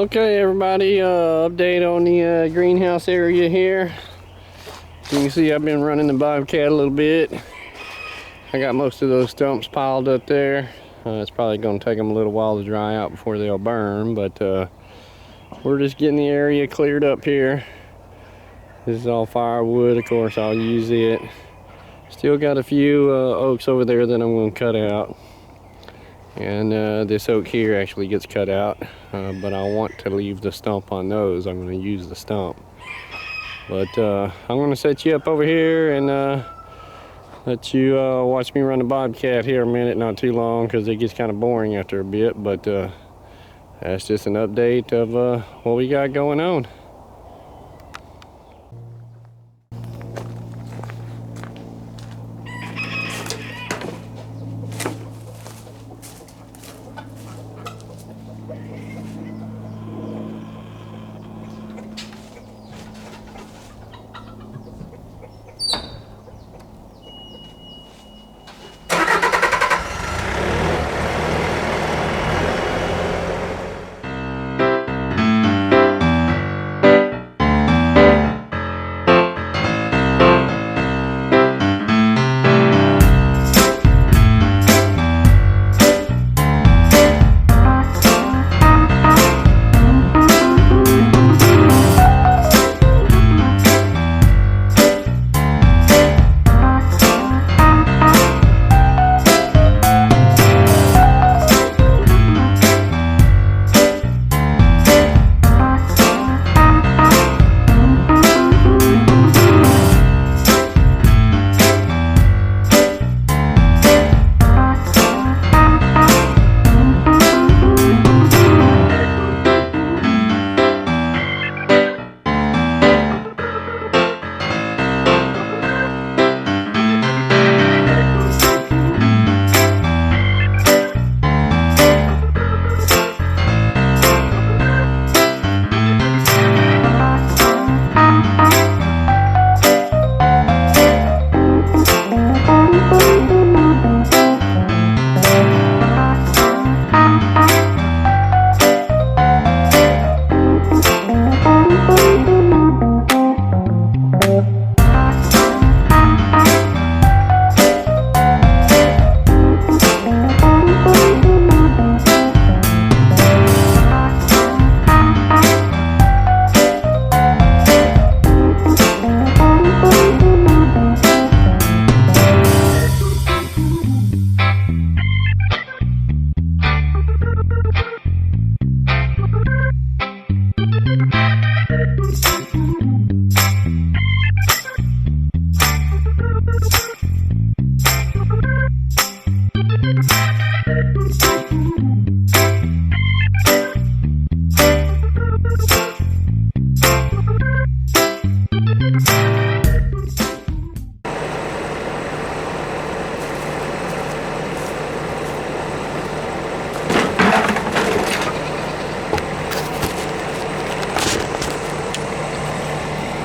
Okay, everybody, update on the greenhouse area here. You can see I've been running the Bobcat a little bit. I got most of those stumps piled up there. It's probably going to take them a little while to dry out before they'll burn, but we're just getting the area cleared up here. This is all firewood, of course I'll use it. Still got a few oaks over there that I'm going to cut out. And this oak here actually gets cut out, but I want to leave the stump on those. I'm going to use the stump. But I'm going to set you up over here and let you watch me run the Bobcat here a minute, not too long, because it gets kind of boring after a bit. But that's just an update of what we got going on.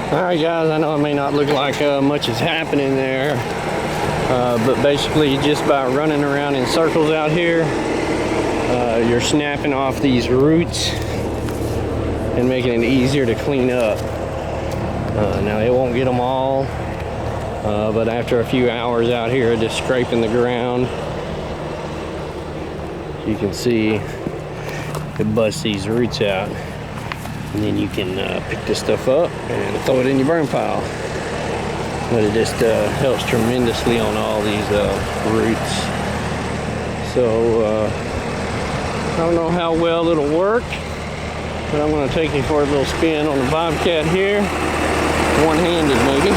Alright guys, I know it may not look like much is happening there, but basically just by running around in circles out here, you're snapping off these roots and making it easier to clean up. Now it won't get them all, but after a few hours out here just scraping the ground, you can see it busts these roots out. And then you can pick this stuff up and throw it in your burn pile. But it just helps tremendously on all these roots. So I don't know how well it'll work, but I'm going to take you for a little spin on the Bobcat here, one-handed maybe.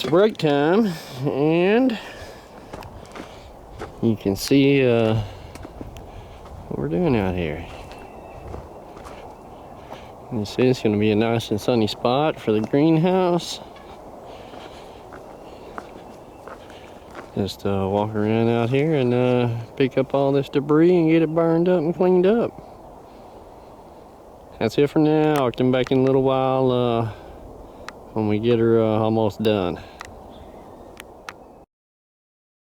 It's break time, and you can see what we're doing out here. You see, it's going to be a nice and sunny spot for the greenhouse. Just walk around out here and pick up all this debris and get it burned up and cleaned up. That's it for now. I'll come back in a little while when we get her almost done.